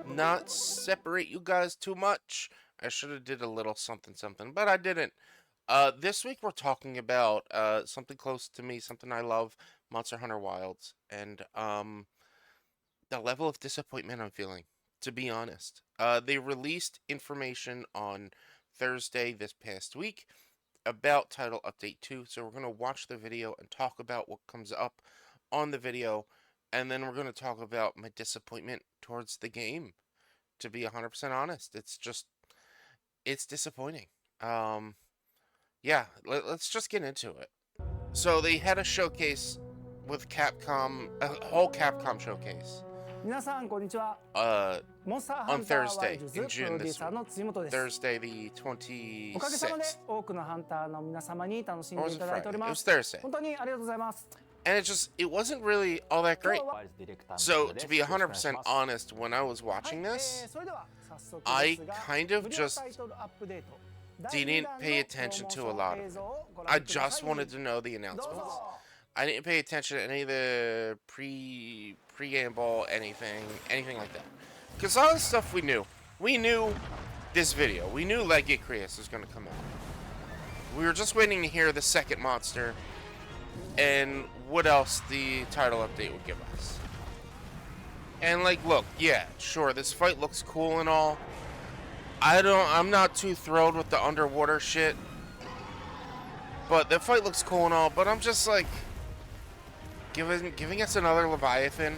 not separate you guys too much. I should have did a little something something, but I didn't. This week we're talking about something close to me, something I love, Monster Hunter Wilds, and the level of disappointment I'm feeling, to be honest. They released information on Thursday this past week about Title Update 2, so we're going to watch the video and talk about what comes up on the video, and then we're going to talk about my disappointment towards the game. To be 100% honest, it's disappointing. Um, yeah, let's just get into it. So they had a showcase with Capcom, a whole Capcom showcase. 皆さんこんにちは。 モンスターハ On ンターワ Thursday イルズ in プロ June デュー this サー week. の辻本です。 Thursday the おかげさまで 26th. 多くのハンターの皆様に楽しん Or で was い it ただいており Friday? It ま was す。 Thursday. 本当にありがとうございます。 And it wasn't really all that great. So, to be 100% honest, when I was はい、 watching this, それでは早速 I ですが、 kind of 無料 just タイトルアップデート didn't pay attention to a lot of it. I just wanted to know the announcements. I didn't pay attention to any of the preamble, anything like that. Because all the stuff we knew. We knew this video. We knew Legate Creus was going to come out. We were just waiting to hear the second monster and what else the title update would give us. And like, look, yeah, sure, this fight looks cool and all. I'm not too thrilled with the underwater shit. But the fight looks cool and all, but I'm just like, giving us another Leviathan?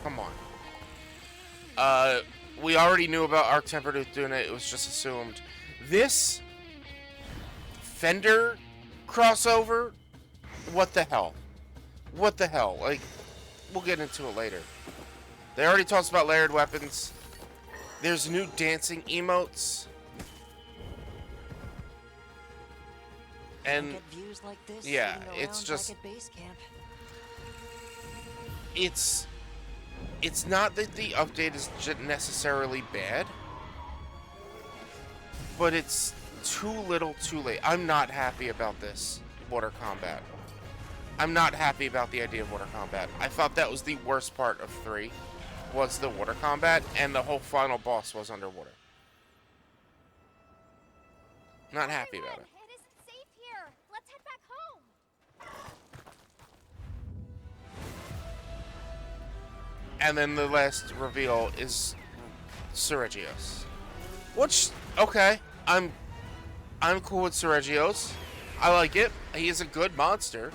Come on. We already knew about Arc Tempered doing it. It was just assumed. This Fender crossover? What the hell? What the hell? Like, we'll get into it later. They already talked about layered weapons. There's new dancing emotes. And yeah, it's just... It's not that the update is necessarily bad, but it's too little too late. I'm not happy about this water combat. I'm not happy about the idea of water combat. I thought that was the worst part of 3, was the water combat, and the whole final boss was underwater. Not happy about it. It isn't safe here. Let's head back home. And then the last reveal is Seregios. Which, okay, I'm cool with Seregios. I like it. He is a good monster.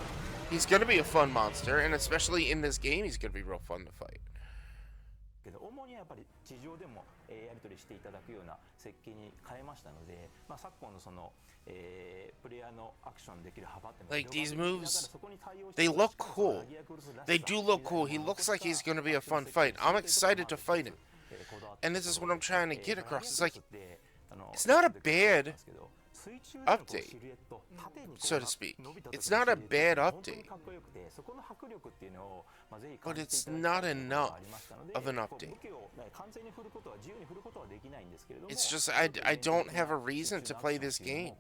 He's gonna be a fun monster, and especially in this game, he's gonna be real fun to fight. けど主にやっぱり地上でもやり取りしていただくような設計に変えましたので、昨今のそのプレイヤーのアクションできる幅っていうのが Like these moves, they look cool. They do look cool. He looks like he's gonna be a fun fight. I'm excited to fight him. And this is what I'm trying to get across. It's like, it's not a bad update, so to speak. It's not a bad update, but it's not enough of an update. It's just, I don't have a reason to play this game.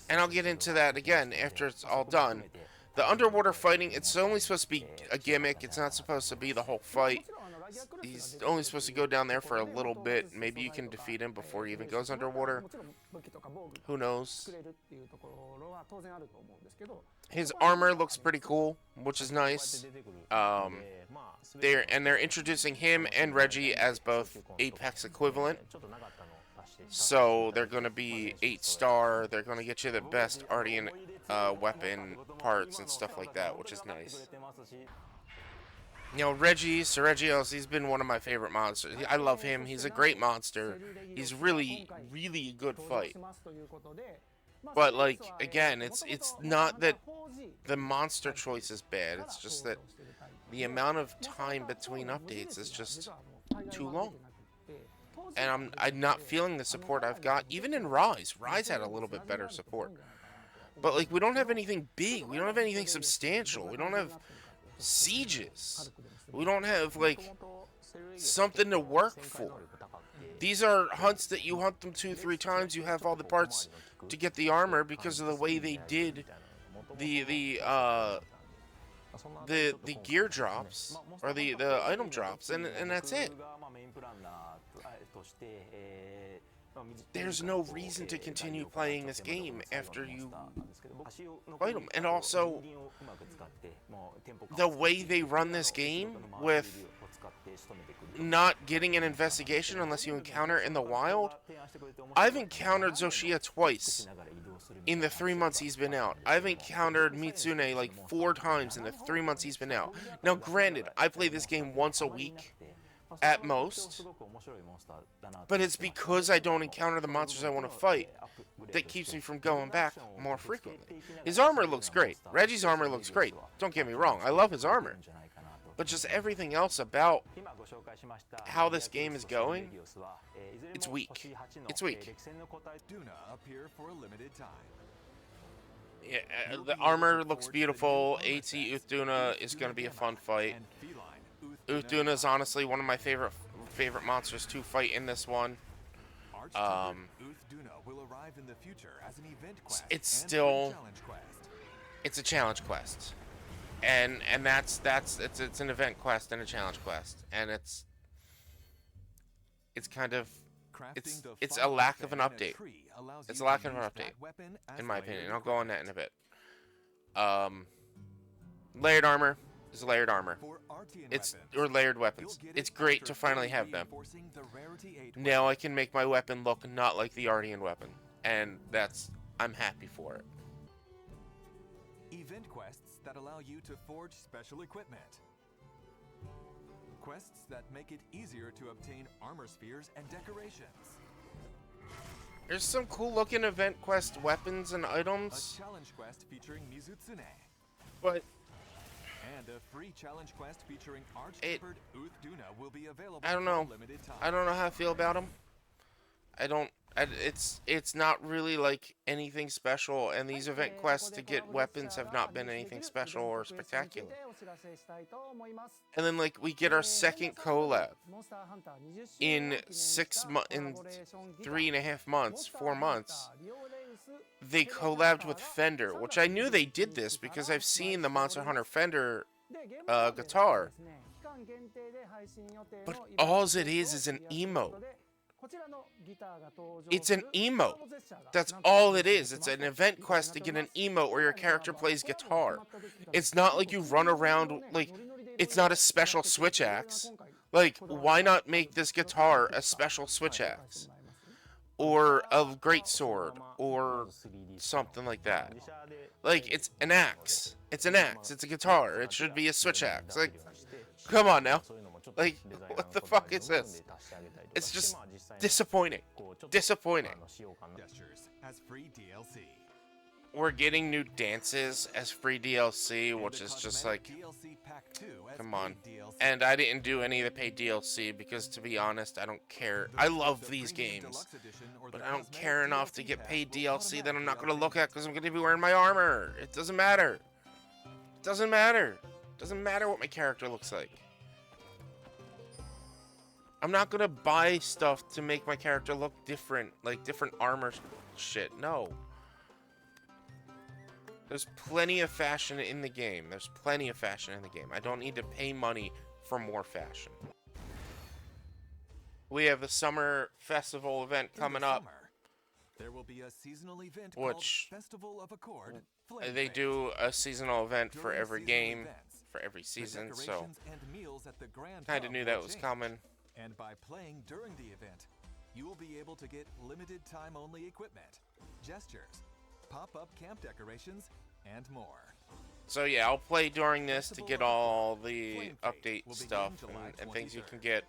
And I'll get into that again after it's all done. The underwater fighting, it's only supposed to be a gimmick. It's not supposed to be the whole fight. He's only supposed to go down there for a little bit. Maybe you can defeat him before he even goes underwater. Who knows? His armor looks pretty cool, which is nice. They're introducing him and Reggie as both Apex equivalent. So they're going to be 8-star. They're going to get you the best Ardian weapon parts and stuff like that, which is nice. You know, Seregios, he's been one of my favorite monsters. I love him. He's a great monster. He's really, really a good fight. But, like, again, it's not that the monster choice is bad. It's just that the amount of time between updates is just too long. And I'm not feeling the support I've got. Even in Rise. Rise had a little bit better support. But, like, we don't have anything big. We don't have anything substantial. We don't have sieges. We don't have, like, something to work for. These are hunts that you hunt them 2-3 times. You have all the parts to get the armor because of the way they did the the gear drops or the item drops, and that's it. There's no reason to continue playing this game after you fight them. And also, the way they run this game with not getting an investigation unless you encounter it in the wild. I've encountered Zoshia twice in the 3 months he's been out. I've encountered Mitsune like 4 times in the 3 months he's been out. Now, granted, I play this game once a week at most, but it's because I don't encounter the monsters I want to fight that keeps me from going back more frequently. His armor looks great. Reggie's armor looks great. Don't get me wrong, I love his armor. But just everything else about how this game is going, it's weak. It's weak. Yeah, the armor looks beautiful. AT Uthduna is going to be a fun fight. Uthduna is honestly one of my favorite monsters to fight in this one. It's still, it's a challenge quest, and it's an event quest and a challenge quest, and it's kind of it's a lack of an update. It's a lack of an update, in my opinion. And I'll go on that in a bit. Layered armor is layered armor. Or layered weapons. It's great to finally have them. Now I can make my weapon look not like the Artian weapon, and I'm happy for it. Event quests that allow you to forge special equipment. Quests that make it easier to obtain armor spheres and decorations. There's some cool looking event quest weapons and items. A challenge quest featuring Mizutsune. But and a free challenge quest featuring Arch-Shepherd Uthduna will be available. I don't know. For limited time. I don't know how I feel about them. It's not really like anything special, and these event quests to get weapons have not been anything special or spectacular. And then like we get our second collab in 3.5 months, 4 months. They collabed with Fender, which I knew they did this because I've seen the Monster Hunter Fender guitar. But all it is an emote. It's an emote. That's all it is. It's an event quest to get an emote where your character plays guitar. It's not like you run around, like, it's not a special switch axe. Like, why not make this guitar a special switch axe? Or a greatsword, or something like that. Like, it's an axe. It's an axe. It's a guitar. It should be a switch axe. Like, come on now. Like, what the fuck is this? It's just disappointing. Disappointing. Gestures as free DLC. We're getting new dances as free DLC, which is just like, come on. And I didn't do any of the paid DLC because, to be honest, I don't care. I love these games, but I don't care enough to get paid DLC that I'm not going to look at because I'm going to be wearing my armor. It doesn't matter. It doesn't matter. It doesn't matter what my character looks like. I'm not going to buy stuff to make my character look different, like different armor shit. No. There's plenty of fashion in the game. There's plenty of fashion in the game. I don't need to pay money for more fashion. We have the summer festival event coming up. There will be a seasonal event which called Festival of Accord. They do a seasonal event for every game, for every season, so kind of knew that was coming. And by playing during the event, you will be able to get limited time only equipment, gestures, pop-up camp decorations, and more. So yeah, I'll play during this to get all the update stuff and things you can get.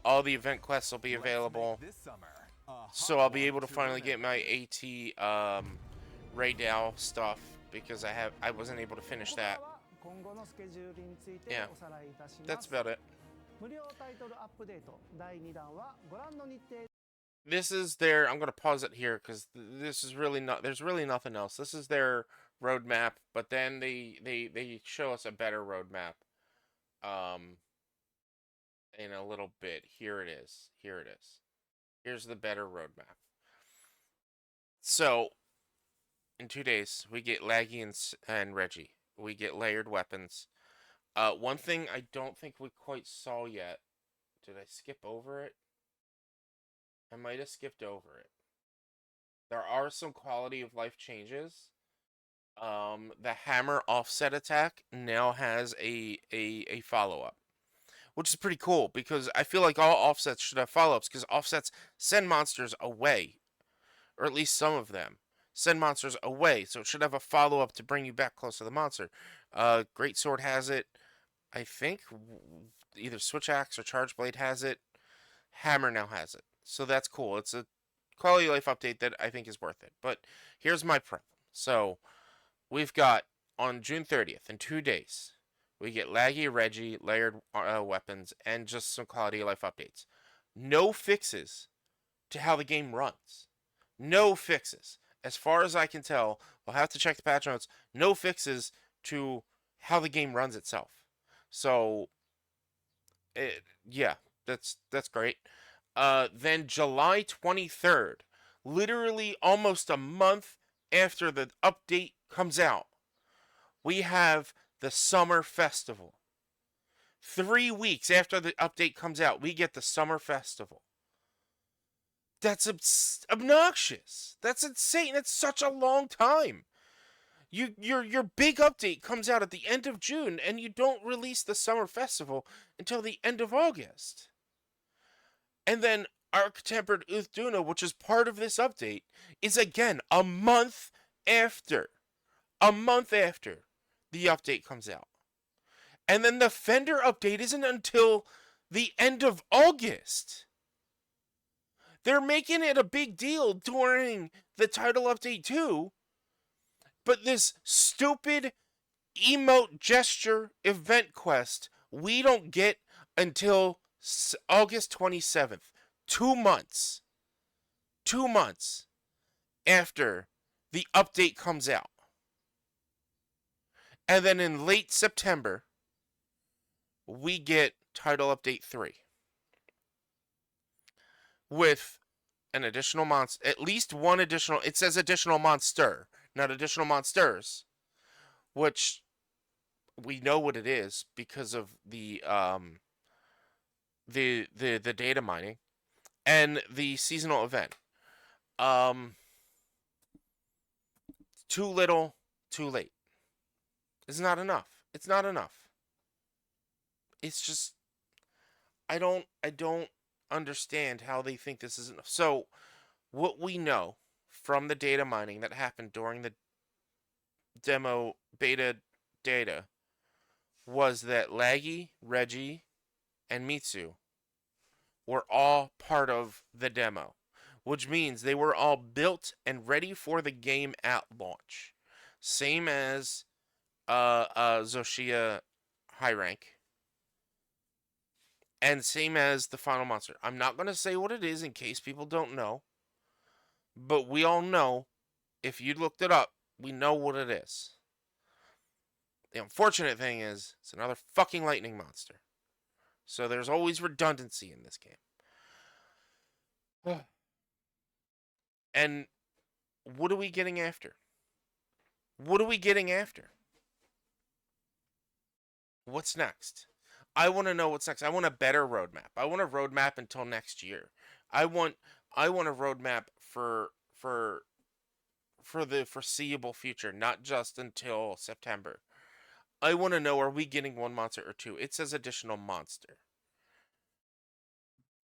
All the event quests will be available. So I'll be able to finally get my AT Raydal stuff because I wasn't able to finish that. Yeah, that's about it. This is their, I'm going to pause it here because this is really not, there's really nothing else. This is their roadmap, but then they show us a better roadmap in a little bit. Here it is. Here it is. Here's the better roadmap. So, in 2 days, we get Laggy and Reggie. We get layered weapons. One thing I don't think we quite saw yet. Did I skip over it? I might have skipped over it. There are some quality of life changes. The hammer offset attack now has a follow up, which is pretty cool because I feel like all offsets should have follow ups because offsets send monsters away, or at least some of them send monsters away. So it should have a follow up to bring you back close to the monster. Great Sword has it. I think either Switch Axe or Charge Blade has it. Hammer now has it. So that's cool. It's a quality of life update that I think is worth it. But here's my problem. So we've got on June 30th, in 2 days, we get laggy Reggie, layered weapons, and just some quality of life updates. No fixes to how the game runs. No fixes. As far as I can tell, we'll have to check the patch notes. No fixes to how the game runs itself. So, yeah, that's great. Then July 23rd, literally almost a month after the update comes out, we have the Summer Festival. 3 weeks after the update comes out, we get the Summer Festival. That's obnoxious. That's insane. That's such a long time. Your big update comes out at the end of June, and you don't release the Summer Festival until the end of August. And then Arc-Tempered Uthduna, which is part of this update, is again a month after. A month after the update comes out. And then the Fender update isn't until the end of August. They're making it a big deal during the title update too. But this stupid emote gesture event quest we don't get until August 27th. 2 months. 2 months after the update comes out. And then in late September, we get Title Update 3. With an additional monster, at least one additional, it says additional monster, not additional monsters, which we know what it is because of the data mining and the seasonal event. Too little, too late. It's not enough. It's not enough. It's just I don't understand how they think this is enough. So, what we know from the data mining that happened during the demo beta data was that Laggy, Reggie, and Mitsu were all part of the demo, which means they were all built and ready for the game at launch. Same as Zoshia High Rank. And same as the final monster. I'm not going to say what it is in case people don't know. But we all know, if you looked it up, we know what it is. The unfortunate thing is, it's another fucking lightning monster. So there's always redundancy in this game. And what are we getting after? What are we getting after? What's next? I want to know what's next. I want a better roadmap. I want a roadmap until next year. I want a roadmap for the foreseeable future, not just until September. I want to know, are we getting one monster or two? It says additional monster.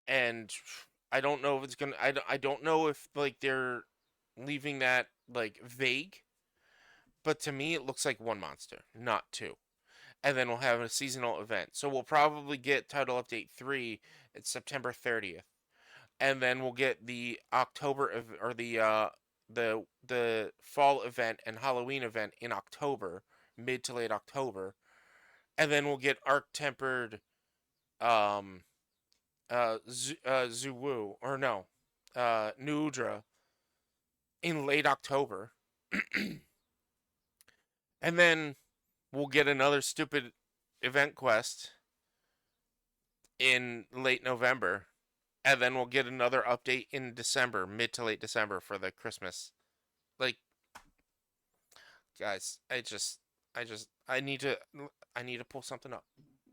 And I don't know if it's going to I don't know if like they're leaving that like vague. But to me it looks like one monster, not two. And then we'll have a seasonal event. So we'll probably get Title Update 3 at September 30th. And then we'll get the October or the fall event and Halloween event in October, mid to late October. And then we'll get Arc-Tempered Zuwu, or no, Nudra in late October. And then we'll get another stupid event quest in late November. And then we'll get another update in December, mid to late December for the Christmas. Like, guys, I I need to pull something up.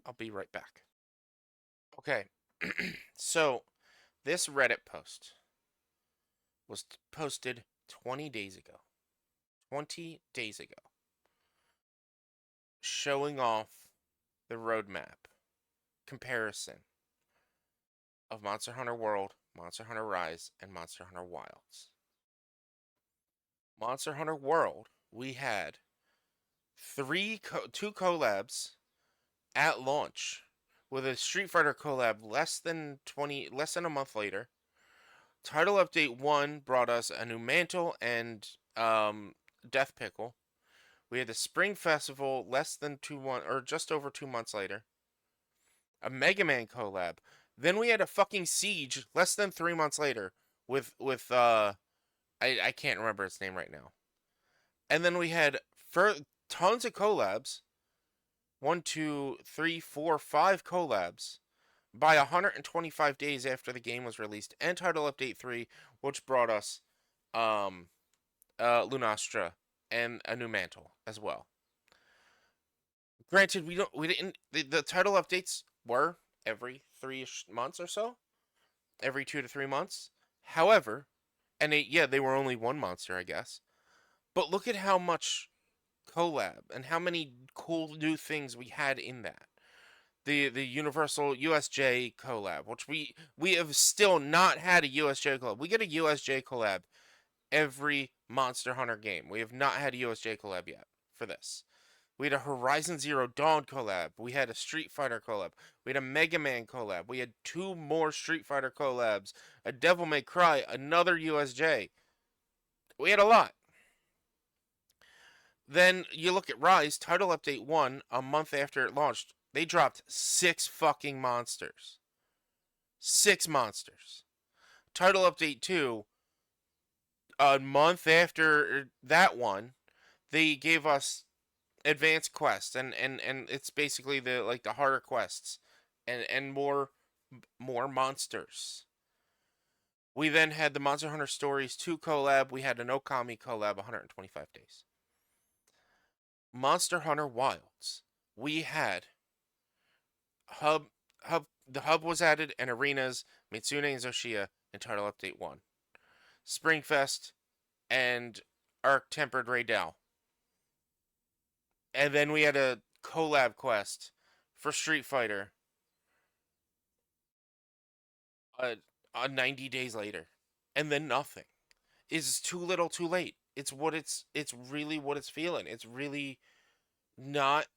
I'll be right back. Okay. So, this Reddit post was posted 20 days ago. 20 days ago. Showing off the roadmap comparison of Monster Hunter World, Monster Hunter Rise, and Monster Hunter Wilds. Monster Hunter World, we had two collabs at launch, with a Street Fighter collab less than a month later. Title Update 1 brought us a new mantle and Death Pickle. We had the Spring Festival just over 2 months later. A Mega Man collab. Then we had a fucking Siege less than 3 months later with I can't remember its name right now. And then we had tons of collabs. 1, 2, 3, 4, 5 collabs by 125 days after the game was released, and Title Update 3, which brought us Lunastra and a new mantle as well. Granted, the title updates were every 3 months or so, every 2 to 3 months. However, and they were only one monster, I guess. But look at how much collab and how many cool new things we had in that. The Universal USJ collab, which we have still not had a USJ collab. We get a USJ collab every Monster Hunter game. We have not had a USJ collab yet for this. We had a Horizon Zero Dawn collab. We had a Street Fighter collab. We had a Mega Man collab. We had 2 more Street Fighter collabs. A Devil May Cry, another USJ. We had a lot. Then you look at Rise, Title Update 1, a month after it launched. They dropped 6 fucking monsters. 6 monsters. Title Update 2, a month after that one, they gave us advanced quests, and it's basically the harder quests and more monsters. We then had the Monster Hunter Stories 2 collab. We had an Okami collab, 125 days. Monster Hunter Wilds, we had the hub was added, and arenas, Mitsune and Zoshia in Title Update 1. Springfest and Arc Tempered Raydal. And then we had a collab quest for Street Fighter 90 days later. And then nothing. Is too little too late. It's really what it's feeling. It's really not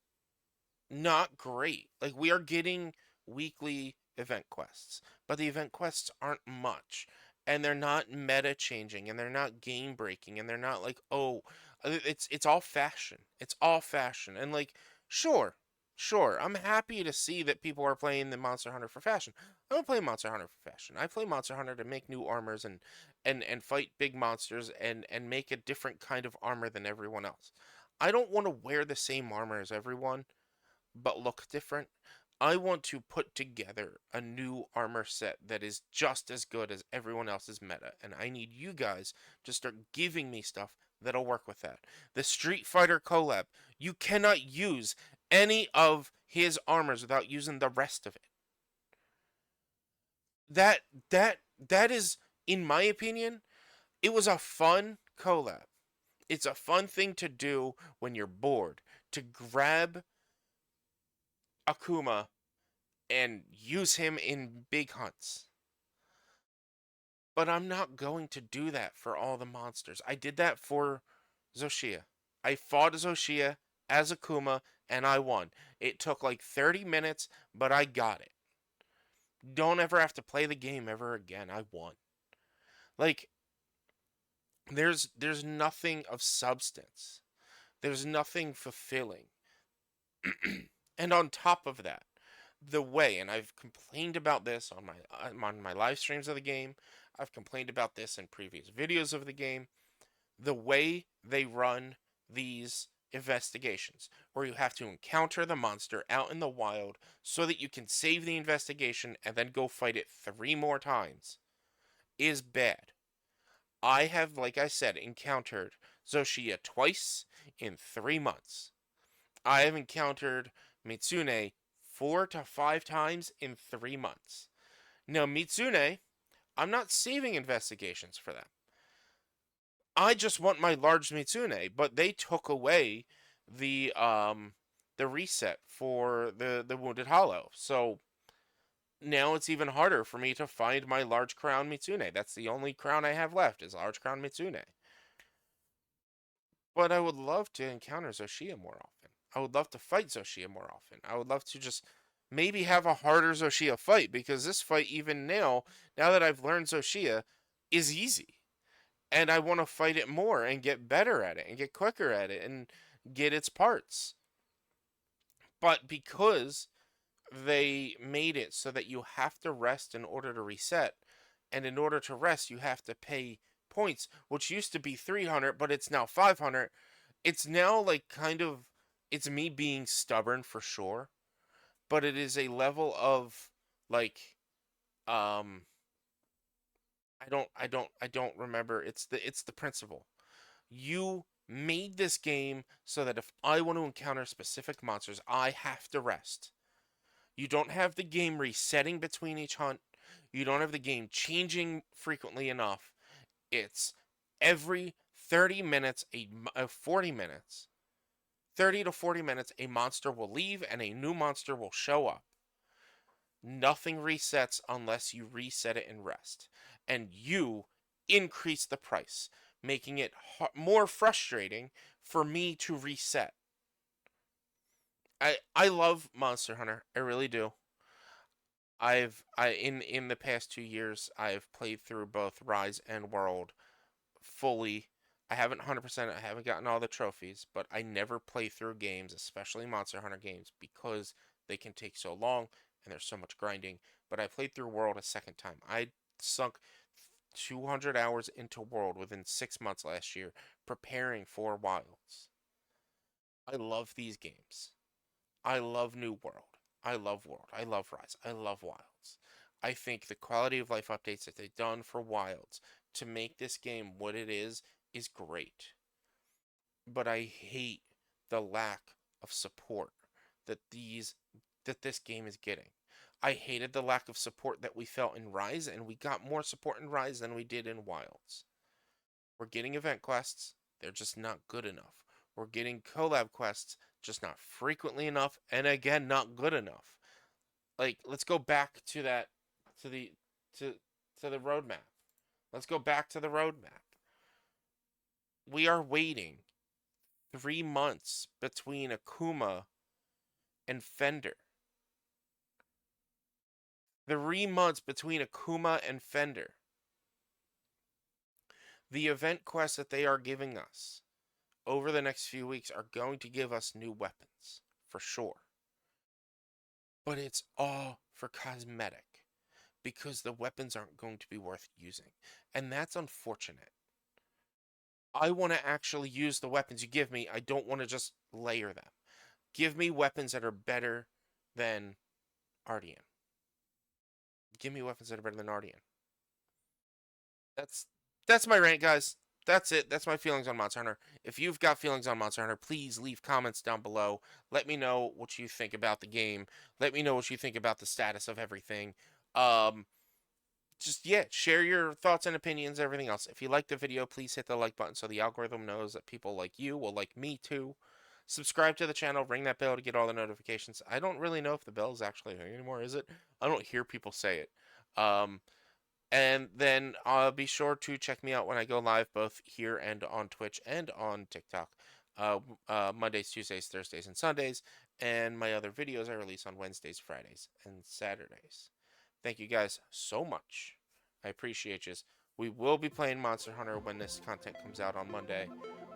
great. Like, we are getting weekly event quests, but the event quests aren't much, and they're not meta changing, and they're not game breaking, and they're not like, oh, it's all fashion. It's all fashion. And like, sure, I'm happy to see that people are playing the Monster Hunter for fashion. I don't play Monster Hunter for fashion. I play Monster Hunter to make new armors and fight big monsters and make a different kind of armor than everyone else. I don't want to wear the same armor as everyone, but look different. I want to put together a new armor set that is just as good as everyone else's meta, and I need you guys to start giving me stuff that'll work with that. The Street Fighter collab, you cannot use any of his armors without using the rest of it. That is, in my opinion, it was a fun collab. It's a fun thing to do when you're bored, to grab Akuma and use him in big hunts. But I'm not going to do that for all the monsters. I did that for Zoshia. I fought Zoshia as Akuma, and I won. It took like 30 minutes, but I got it. Don't ever have to play the game ever again. I won. Like, there's nothing of substance. There's nothing fulfilling. And on top of that, the way, and I've complained about this on my live streams of the game, I've complained about this in previous videos of the game, the way they run these investigations, where you have to encounter the monster out in the wild so that you can save the investigation and then go fight it 3 more times, is bad. I have, like I said, encountered Zoshia twice in 3 months. I have encountered Mitsune 4 to 5 times in 3 months. Now, Mitsune, I'm not saving investigations for them. I just want my large Mitsune, but they took away the reset for the Wounded Hollow. So now it's even harder for me to find my large crown Mitsune. That's the only crown I have left is large crown Mitsune. But I would love to encounter Zoshia more often. I would love to fight Zoshia more often. I would love to just maybe have a harder Zoshia fight, because this fight, even now that I've learned Zoshia, is easy. And I want to fight it more and get better at it and get quicker at it and get its parts. But because they made it so that you have to rest in order to reset, and in order to rest you have to pay points, which used to be 300 but it's now 500. It's now like kind of, it's me being stubborn for sure, but it is a level of like I don't remember. It's the principle. You made this game so that if I want to encounter specific monsters, I have to rest. You don't have the game resetting between each hunt. You don't have the game changing frequently enough. It's every 30 minutes, 40 minutes, 30 to 40 minutes, a monster will leave and a new monster will show up. Nothing resets unless you reset it and rest. And you increase the price, making it more frustrating for me to reset. I love Monster Hunter. I really do. In the past 2 years I've played through both Rise and World fully. I haven't 100%, I haven't gotten all the trophies, but I never play through games, especially Monster Hunter games, because they can take so long and there's so much grinding. But I played through World a second time. I sunk 200 hours into World within 6 months last year, preparing for Wilds. I love these games. I love New World. I love World. I love Rise. I love Wilds. I think the quality of life updates that they've done for Wilds to make this game what it is great. But I hate the lack of support that this game is getting. I hated the lack of support that we felt in Rise, and we got more support in Rise than we did in Wilds. We're getting event quests, they're just not good enough. We're getting collab quests, just not frequently enough, and again, not good enough. Like, let's go back to that, to the roadmap. Let's go back to the roadmap. We are waiting 3 months between Akuma and Fender. 3 months between Akuma and Fender. The event quests that they are giving us over the next few weeks are going to give us new weapons, for sure. But it's all for cosmetic, because the weapons aren't going to be worth using. And that's unfortunate. I want to actually use the weapons you give me. I don't want to just layer them. Give me weapons that are better than Ardian. Give me weapons that are better than Ardian. That's my rant, guys. That's it. That's my feelings on Monster Hunter. If you've got feelings on Monster Hunter, please leave comments down below. Let me know what you think about the game. Let me know what you think about the status of everything. Just, yeah, share your thoughts and opinions, everything else. If you liked the video, please hit the like button so the algorithm knows that people like you will like me too. Subscribe to the channel, ring that bell to get all the notifications. I don't really know if the bell is actually here anymore, is it? I don't hear people say it. And then be sure to check me out when I go live, both here and on Twitch and on TikTok. Mondays, Tuesdays, Thursdays, and Sundays. And my other videos I release on Wednesdays, Fridays, and Saturdays. Thank you guys so much. I appreciate you. We will be playing Monster Hunter when this content comes out on Monday.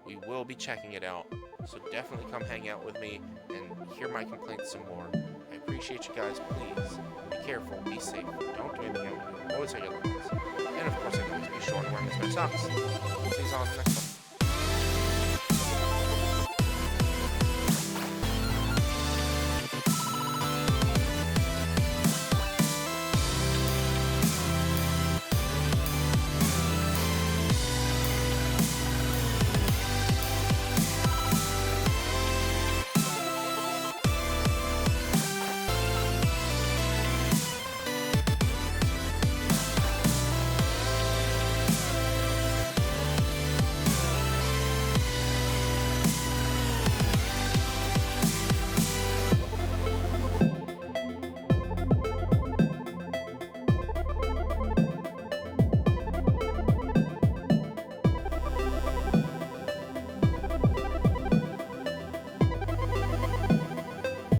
We will be checking it out. So definitely come hang out with me and hear my complaints some more. I appreciate you guys. Please be careful, be safe. Don't do anything out. Always have your limits. And of course, I can always be sure to wear my socks. See you on the next one.